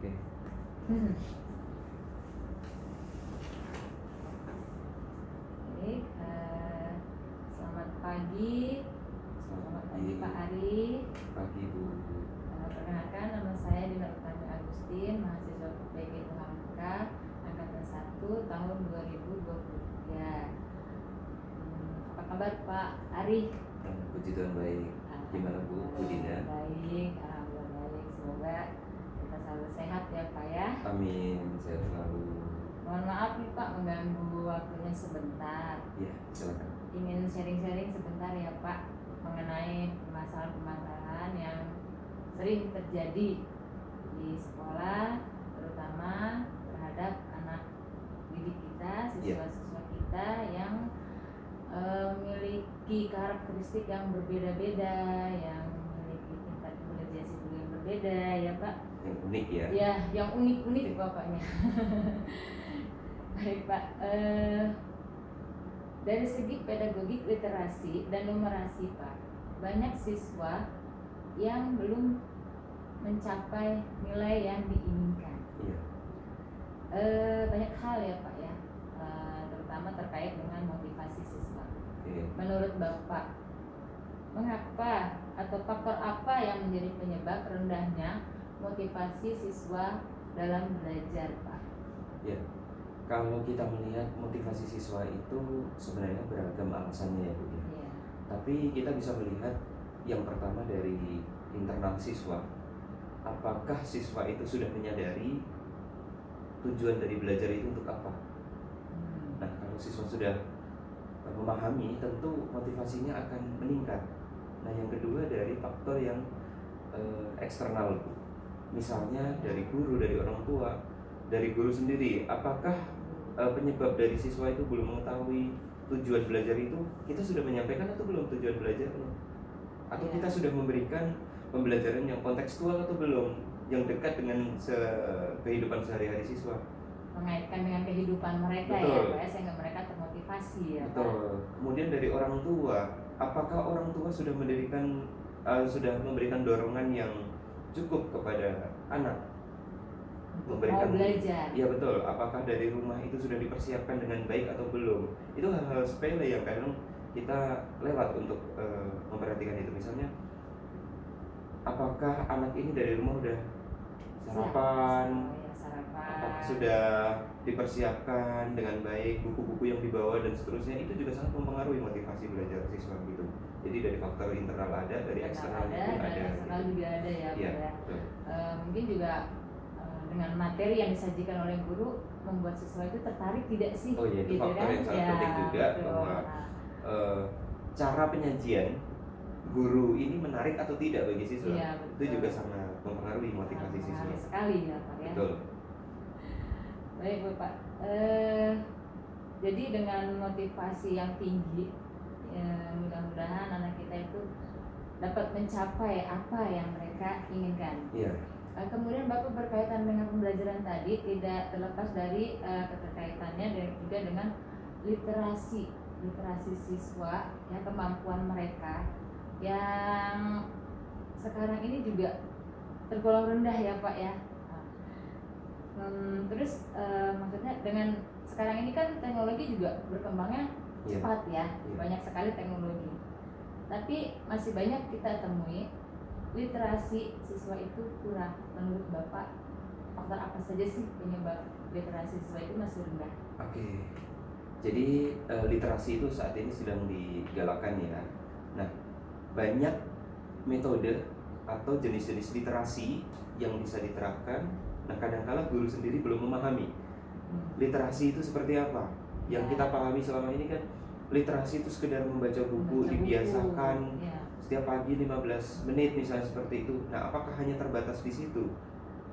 Oke. Baik, selamat pagi. Selamat pagi Pak Ari. Pagi Bu. Perkenalkan, nama saya Dina Utami Agustin, mahasiswa PPG Hamka, angkatan 1 tahun 2023. Apa kabar Pak Ari? Puji Tuhan baik. Gimana Bu Dina? Baik, alhamdulillah baik. Semoga kita selalu sehat ya Pak ya. Amin, sehat selalu. Mohon maaf nih Pak mengganggu waktunya sebentar. Ya, silakan. Ingin sharing-sharing sebentar ya Pak mengenai permasalahan-permasalahan yang sering terjadi di sekolah, terutama terhadap anak didik kita, siswa-siswa kita yang memiliki karakteristik yang berbeda-beda, yang memiliki tingkat intelijensi yang berbeda ya Pak. Yang unik ya? Ya, yang unik-unik bapaknya. Baik Pak, dari segi pedagogik, literasi, dan numerasi Pak, banyak siswa yang belum mencapai nilai yang diinginkan. Iya. Banyak hal ya Pak ya, terutama terkait dengan motivasi siswa. Menurut Bapak, mengapa atau faktor apa yang menjadi penyebab rendahnya motivasi siswa dalam belajar Pak? Ya, kalau kita melihat motivasi siswa itu sebenarnya beragam alasannya ya Bu ya. Yeah. Tapi kita bisa melihat yang pertama dari internal siswa. Apakah siswa itu sudah menyadari tujuan dari belajar itu untuk apa? Nah, kalau siswa sudah memahami, tentu motivasinya akan meningkat. Nah, yang kedua dari faktor yang eksternal, Bu. Misalnya dari guru, dari orang tua, dari guru sendiri. Apakah penyebab dari siswa itu belum mengetahui tujuan belajar itu? Kita sudah menyampaikan atau belum tujuan belajarnya? Atau kita sudah memberikan pembelajaran yang kontekstual atau belum, yang dekat dengan kehidupan sehari-hari siswa, mengaitkan dengan kehidupan mereka. Betul. Ya Pak, sehingga mereka termotivasi ya Betul. Pak. Kemudian dari orang tua, apakah orang tua sudah memberikan dorongan yang cukup kepada anak memberikan mau belajar? Iya betul. Apakah dari rumah itu sudah dipersiapkan dengan baik atau belum? Itu hal-hal sepele yang kadang kita lewat untuk memperhatikan itu. Misalnya, apakah anak ini dari rumah udah sarapan? Apakah sudah dipersiapkan dengan baik, buku-buku yang dibawa dan seterusnya? Itu juga sangat mempengaruhi motivasi belajar siswa gitu. Jadi dari faktor internal ada, dari eksternal pun ada. Eksternal juga ada ya Pak ya. Mungkin juga dengan materi yang disajikan oleh guru membuat siswa itu tertarik tidak sih? Oh iya, itu gitu faktor kan? yang sangat penting juga, bahwa cara penyajian guru ini menarik atau tidak bagi siswa. Iya, itu juga sangat mempengaruhi motivasi siswa. Menarik sekali ya Pak ya. Betul. Baik Bapak, jadi dengan motivasi yang tinggi, mudah-mudahan anak kita itu dapat mencapai apa yang mereka inginkan. Iya. Kemudian Bapak berkaitan dengan pembelajaran tadi, tidak terlepas dari keterkaitannya dan juga dengan literasi siswa, ya, kemampuan mereka yang sekarang ini juga tergolong rendah ya Pak ya. Terus maksudnya dengan sekarang ini kan teknologi juga berkembangnya cepat ya, banyak sekali teknologi. Tapi masih banyak kita temui literasi siswa itu kurang. Menurut Bapak, faktor apa saja sih penyebab literasi siswa itu masih rendah? Oke. Jadi literasi itu saat ini sedang digalakkan ya. Nah, banyak metode atau jenis-jenis literasi yang bisa diterapkan. Nah, kadang-kala guru sendiri belum memahami literasi itu seperti apa. Yang kita pahami selama ini kan literasi itu sekedar membaca buku, dibiasakan setiap pagi 15 menit misalnya seperti itu. Nah, apakah hanya terbatas di situ?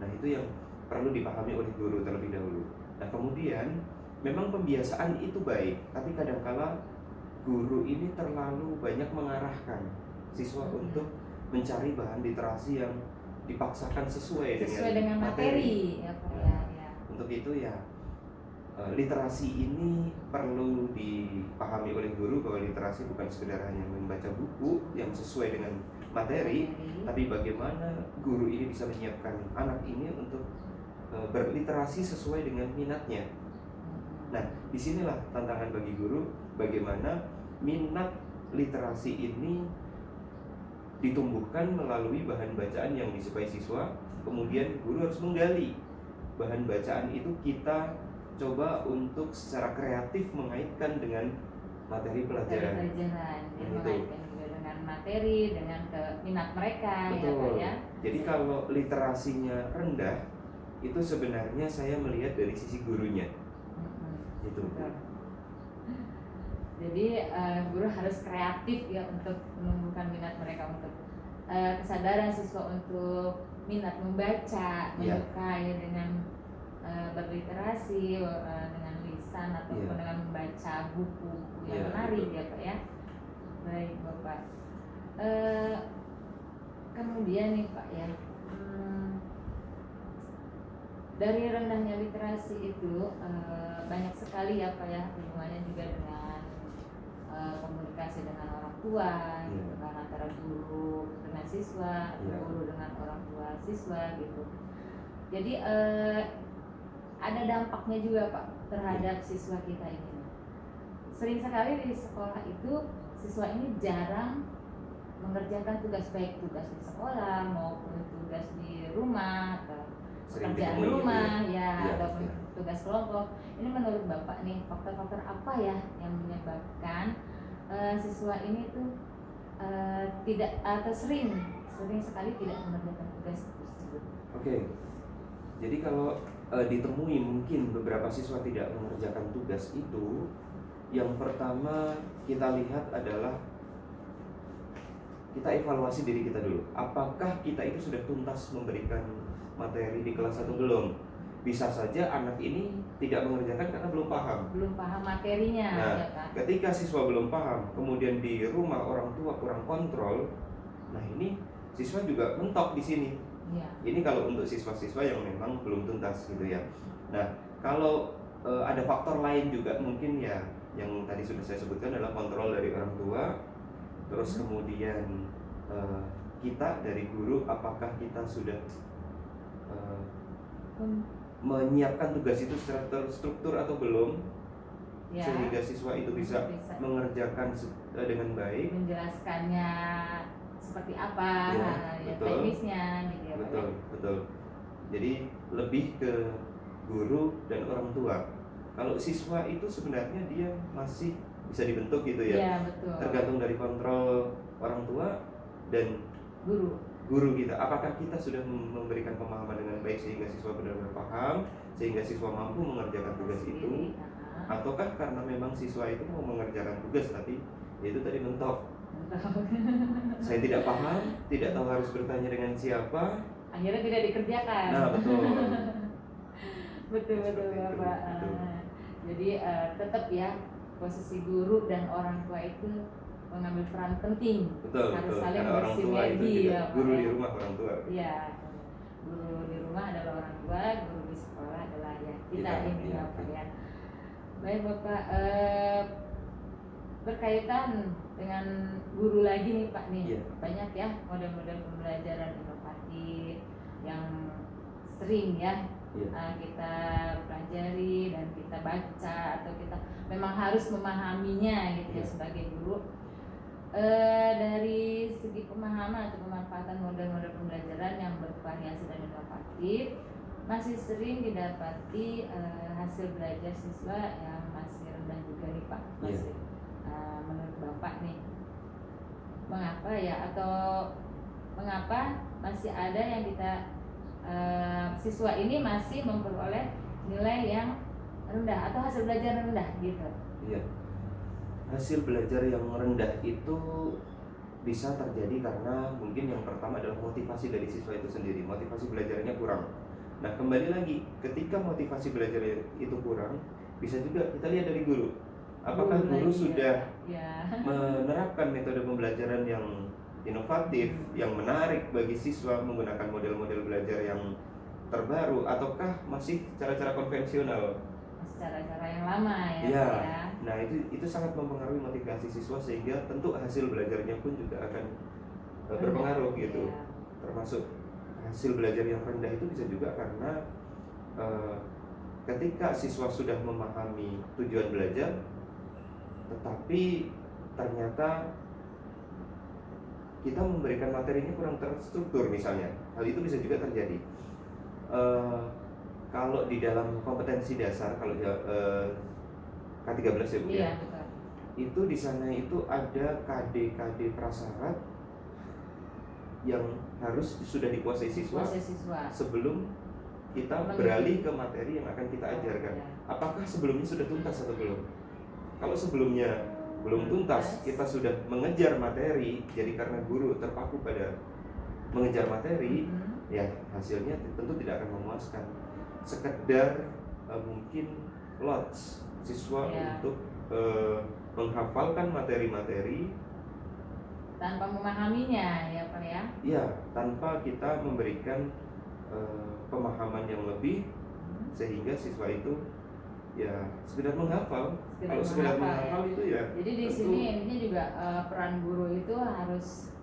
Nah, itu yang perlu dipahami oleh guru terlebih dahulu. Nah, kemudian memang pembiasaan itu baik, tapi kadang-kala guru ini terlalu banyak mengarahkan siswa untuk mencari bahan literasi yang dipaksakan sesuai dengan materi. Ya, Pak, ya. Untuk itu ya literasi ini perlu dipahami oleh guru bahwa literasi bukan sekedar hanya membaca buku yang sesuai dengan materi, tapi bagaimana guru ini bisa menyiapkan anak ini untuk berliterasi sesuai dengan minatnya. Nah, disinilah tantangan bagi guru, bagaimana minat literasi ini ditumbuhkan melalui bahan bacaan yang disukai siswa. Kemudian guru harus menggali bahan bacaan itu, kita coba untuk secara kreatif mengaitkan dengan materi pelajaran. Mengaitkan juga dengan materi, dengan minat mereka. Betul. Ya. Jadi kalau literasinya rendah, itu sebenarnya saya melihat dari sisi gurunya. Gitu. Jadi guru harus kreatif ya untuk menumbuhkan minat mereka, untuk kesadaran siswa untuk minat membaca, menyukai dengan berliterasi, dengan lisan ataupun dengan membaca buku yang menarik ya Pak ya. Baik Bapak. Kemudian nih Pak ya, dari rendahnya literasi itu banyak sekali ya Pak ya hubungannya juga dengan komunikasi dengan orang tua, dengan antara guru dengan siswa, guru dengan orang tua siswa gitu. Jadi ada dampaknya juga Pak terhadap siswa kita ini. Sering sekali di sekolah itu siswa ini jarang mengerjakan tugas, baik tugas di sekolah maupun tugas di rumah atau pekerjaan rumah ataupun tugas kelompok. Ini menurut Bapak nih, faktor-faktor apa ya yang menyebabkan siswa ini tuh tidak atau sering sekali tidak mengerjakan tugas tersebut? Oke. Jadi kalau ditemui mungkin beberapa siswa tidak mengerjakan tugas itu, yang pertama kita lihat adalah kita evaluasi diri kita dulu. Apakah kita itu sudah tuntas memberikan materi di kelas atau belum? Bisa saja anak ini tidak mengerjakan karena belum paham materinya. Nah, ketika siswa belum paham, kemudian di rumah orang tua kurang kontrol, nah ini siswa juga mentok di sini. Ini kalau untuk siswa-siswa yang memang belum tuntas gitu ya. Nah, kalau ada faktor lain juga mungkin ya, yang tadi sudah saya sebutkan adalah kontrol dari orang tua. Terus kemudian kita dari guru, apakah kita sudah menyiapkan tugas itu secara terstruktur atau belum, sehingga siswa itu bisa mengerjakan dengan baik, menjelaskannya seperti apa, teknisnya gitu ya. Betul. Jadi lebih ke guru dan orang tua. Kalau siswa itu sebenarnya dia masih bisa dibentuk gitu ya, betul. Tergantung dari kontrol orang tua dan guru kita. Apakah kita sudah memberikan pemahaman dengan baik sehingga siswa benar-benar paham, sehingga siswa mampu mengerjakan tugas itu, ataukah karena memang siswa itu mau mengerjakan tugas tapi itu tadi mentok. Saya tidak paham, tidak tahu harus bertanya dengan siapa, akhirnya tidak dikerjakan. Nah, betul. betul Bapak. Jadi tetap ya, posisi guru dan orang tua itu mengambil peran penting. Harus saling bersinergi ya. Guru di rumah, orang tua. Iya. Guru di rumah adalah orang tua, guru di sekolah adalah ya kita ini ya Pak ya. Baik Bapak, berkaitan dengan guru lagi nih Pak nih. Banyak ya model-model pembelajaran inovatif yang sering ya kita pelajari dan kita baca, atau kita memang harus memahaminya gitu ya sebagai guru. Dari segi pemahaman atau pemanfaatan model-model pembelajaran yang bervariasi dan inovatif, masih sering didapati hasil belajar siswa yang masih rendah juga nih Pak. Masih menurut Bapak nih, mengapa ya, atau mengapa masih ada yang kita siswa ini masih memperoleh nilai yang rendah atau hasil belajar rendah gitu? Iya. Hasil belajar yang rendah itu bisa terjadi karena mungkin yang pertama adalah motivasi dari siswa itu sendiri, motivasi belajarnya kurang. Nah, kembali lagi, ketika motivasi belajar itu kurang, bisa juga kita lihat dari guru. Apakah guru sudah menerapkan metode pembelajaran yang inovatif, yang menarik bagi siswa, menggunakan model-model belajar yang terbaru, ataukah masih cara-cara konvensional? Cara-cara yang lama ya. Nah itu sangat mempengaruhi motivasi siswa, sehingga tentu hasil belajarnya pun juga akan berpengaruh gitu. Termasuk hasil belajar yang rendah itu bisa juga karena eh, ketika siswa sudah memahami tujuan belajar, tetapi ternyata kita memberikan materinya kurang terstruktur misalnya, hal itu bisa juga terjadi. Kalau di dalam kompetensi dasar, kalau K13 ya Bu ya, itu di sana itu ada KD prasyarat yang harus sudah dikuasai siswa sebelum kita beralih ke materi yang akan kita ajarkan. Apakah sebelumnya sudah tuntas atau belum? Kalau sebelumnya belum tuntas, kita sudah mengejar materi, jadi karena guru terpaku pada mengejar materi, ya hasilnya tentu tidak akan memuaskan. Sekedar mungkin lots siswa untuk menghafalkan materi-materi tanpa memahaminya, ya Pak ya? Iya, tanpa kita memberikan pemahaman yang lebih, sehingga siswa itu ya sekedar menghafal. Kalau sekedar menghafal ya. itu ya. Jadi di sini intinya juga peran guru itu harus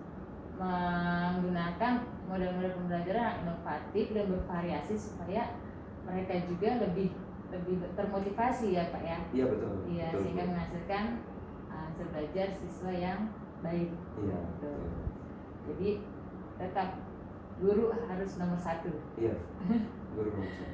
menggunakan model-model pembelajaran yang inovatif dan bervariasi supaya mereka juga lebih termotivasi ya Pak ya. Iya betul. Iya, sehingga menghasilkan hasil belajar siswa yang baik. Iya. Betul. Jadi tetap guru harus nomor 1. Iya. Guru nomor 1.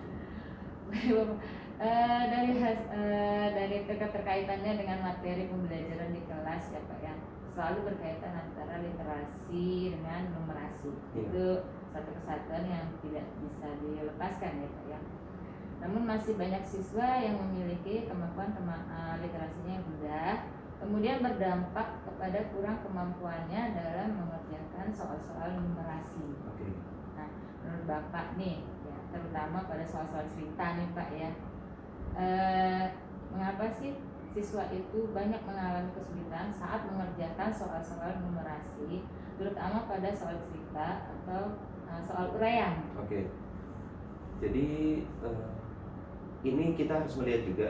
Dari keterkaitannya dengan materi pembelajaran di kelas ya Pak ya, selalu berkaitan antara literasi dengan numerasi. Itu satu kesatuan yang tidak bisa dilepaskan ya Pak ya. Namun masih banyak siswa yang memiliki kemampuan literasinya yang rendah, kemudian berdampak kepada kurang kemampuannya dalam mengerjakan soal-soal numerasi. Nah, menurut Bapak nih, ya, terutama pada soal-soal cerita nih Pak ya, mengapa sih siswa itu banyak mengalami kesulitan saat mengerjakan soal-soal numerasi, terutama pada soal cerita atau soal uraian? Jadi ini kita harus melihat juga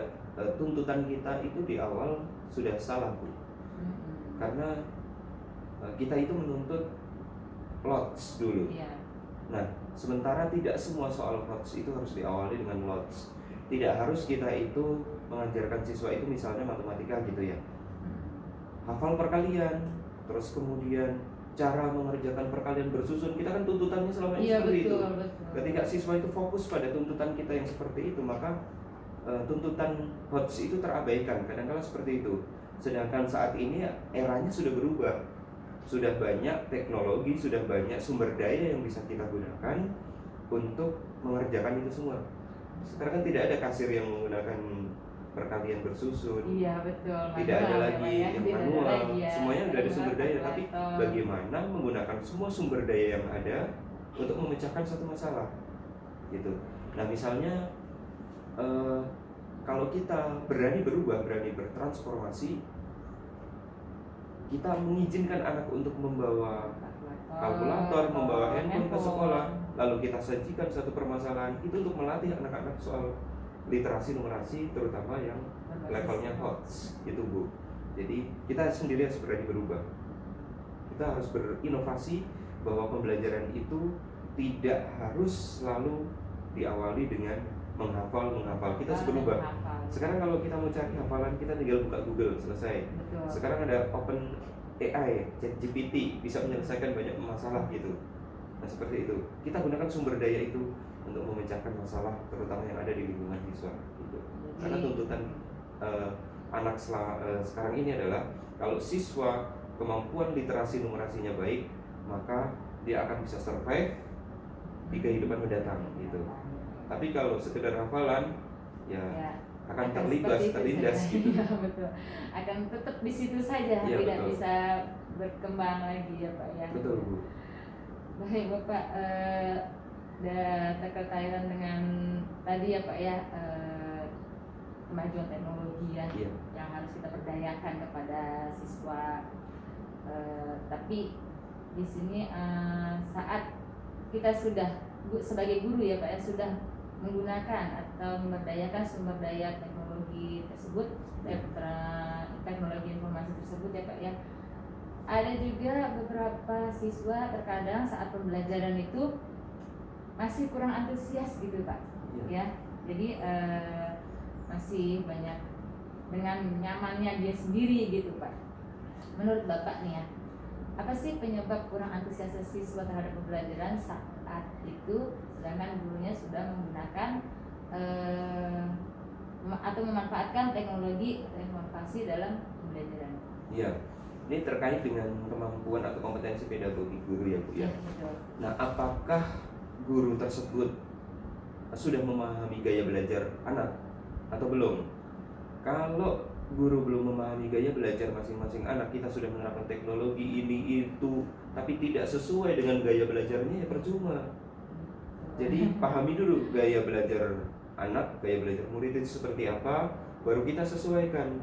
tuntutan kita itu di awal sudah salah Bu. Karena kita itu menuntut lots dulu. Nah, sementara tidak semua soal lots itu harus diawali dengan lots. Tidak harus kita itu mengajarkan siswa itu misalnya matematika gitu ya, hafal perkalian, terus kemudian cara mengerjakan perkalian bersusun. Kita kan tuntutannya selama ini seperti itu. Ketika siswa itu fokus pada tuntutan kita yang seperti itu, maka tuntutan HOTS itu terabaikan. Kadang-kadang seperti itu. Sedangkan saat ini eranya sudah berubah, sudah banyak teknologi, sudah banyak sumber daya yang bisa kita gunakan untuk mengerjakan itu semua. Sekarang kan tidak ada kasir yang menggunakan perkalian bersusun. Iya betul. Tidak ada lagi yang manual. Semuanya sudah ada sumber daya. Tapi betul. Bagaimana menggunakan semua sumber daya yang ada untuk memecahkan satu masalah, gitu. Nah misalnya kalau kita berani berubah, berani bertransformasi, kita mengizinkan anak untuk membawa kalkulator, membawa handphone ke sekolah, lalu kita sajikan satu permasalahan itu untuk melatih anak-anak soal literasi numerasi, terutama yang levelnya HOTS itu Bu. Jadi kita sendiri harus berani berubah. Kita harus berinovasi bahwa pembelajaran itu tidak harus selalu diawali dengan menghafal. Kita harus berubah. Sekarang kalau kita mau cari hafalan, kita tinggal buka Google, selesai. Betul. Sekarang ada Open AI, ChatGPT, bisa menyelesaikan banyak masalah gitu. Nah seperti itu, kita gunakan sumber daya itu untuk memecahkan masalah, terutama yang ada di lingkungan siswa gitu. Karena tuntutan anak sekarang ini adalah kalau siswa kemampuan literasi numerasinya baik, maka dia akan bisa survive di kehidupan mendatang gitu. Tapi kalau sekedar hafalan, ya akan terlindas gitu. Ya, betul. Akan tetap di situ saja, ya, tidak betul. bisa berkembang lagi ya Pak ya. Betul Bu. Baik Bapak, terkaitan dengan tadi ya Pak ya, kemajuan teknologi ya, yang harus kita perdayakan kepada siswa. Tapi di sini saat kita sudah sebagai guru ya Pak ya, sudah menggunakan atau memberdayakan sumber daya teknologi tersebut, teknologi informasi tersebut ya Pak ya, ada juga beberapa siswa terkadang saat pembelajaran itu masih kurang antusias gitu Pak. ya. Jadi masih banyak dengan nyamannya dia sendiri gitu Pak. Menurut Bapak nih ya, apa sih penyebab kurang antusias siswa terhadap pembelajaran saat itu, sedangkan gurunya sudah menggunakan atau memanfaatkan teknologi atau inovasi dalam pembelajaran? Iya, ini terkait dengan kemampuan atau kompetensi pedagogi guru ya Bu ya. Betul. Nah, apakah guru tersebut sudah memahami gaya belajar anak atau belum? Kalau guru belum memahami gaya belajar masing-masing anak, kita sudah menerapkan teknologi ini itu, tapi tidak sesuai dengan gaya belajarnya, ya percuma. Jadi pahami dulu gaya belajar anak, gaya belajar murid itu seperti apa, baru kita sesuaikan.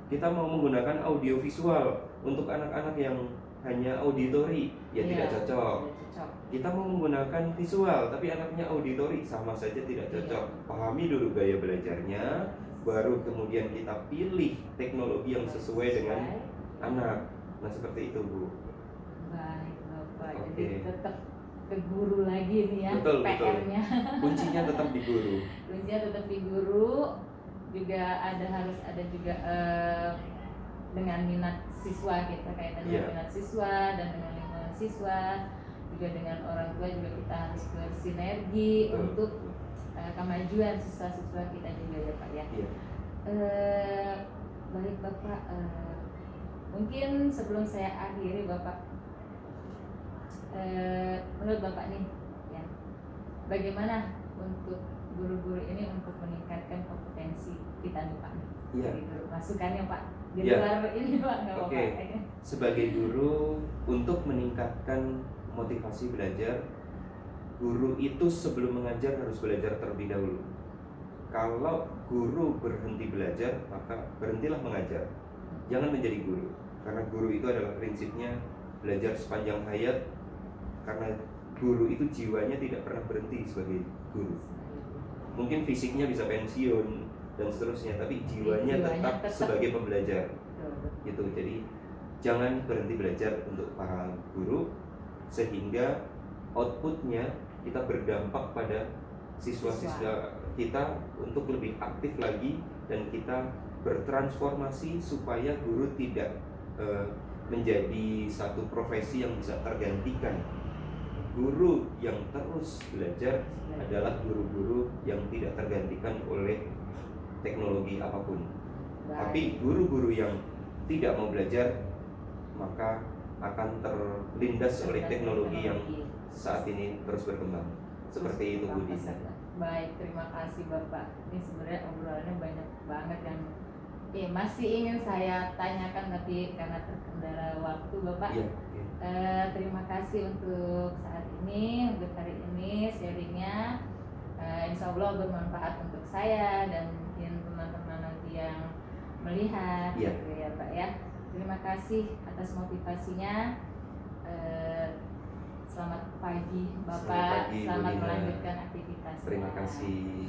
Kita mau menggunakan audio visual untuk anak-anak yang hanya auditori, ya tidak cocok. Kita mau menggunakan visual, tapi anaknya auditori, sama saja tidak cocok. Pahami dulu gaya belajarnya, baru kemudian kita pilih teknologi yang sesuai dengan anak. Nah seperti itu Bu. Baik Bapak, jadi tetap ke guru lagi nih ya. Betul, PR-nya. Kuncinya tetap di guru. Kuncinya tetap di guru. Juga harus ada juga dengan minat siswa, kita kaitan dengan minat siswa dan dengan lingkungan siswa, juga dengan orang tua juga kita harus bersinergi untuk kemajuan siswa-siswa kita juga ya Pak ya. Baik Bapak, mungkin sebelum saya akhiri Bapak, menurut Bapak nih ya, bagaimana untuk guru-guru ini untuk meningkatkan kompetensi kita nih Pak? Masukannya Pak di luar ini Pak, nggak apa-apa. Sebagai guru, untuk meningkatkan motivasi belajar, guru itu sebelum mengajar harus belajar terlebih dahulu. Kalau guru berhenti belajar, maka berhentilah mengajar. Jangan menjadi guru, karena guru itu adalah prinsipnya belajar sepanjang hayat. Karena guru itu jiwanya tidak pernah berhenti sebagai guru. Mungkin fisiknya bisa pensiun dan seterusnya, tapi jiwanya tetap sebagai pembelajar. Gitu. Jadi jangan berhenti belajar untuk para guru, sehingga outputnya kita berdampak pada siswa-siswa kita untuk lebih aktif lagi, dan kita bertransformasi supaya guru tidak menjadi satu profesi yang bisa tergantikan. Guru yang terus belajar adalah guru-guru yang tidak tergantikan oleh teknologi apapun. Tapi guru-guru yang tidak mau belajar, maka akan terlindas oleh teknologi yang saat ini terus berkembang. Seperti itu Bu Dina. Baik, terima kasih Bapak. Ini sebenarnya obrolannya banyak banget yang masih ingin saya tanyakan, tapi karena terkendala waktu Bapak. Terima kasih untuk saat ini, untuk hari ini sharingnya. Insya Allah bermanfaat untuk saya dan mungkin teman-teman nanti yang melihat, gitu ya Pak ya. Terima kasih atas motivasinya. Selamat pagi Bapak, selamat melanjutkan aktivitas. Terima kasih.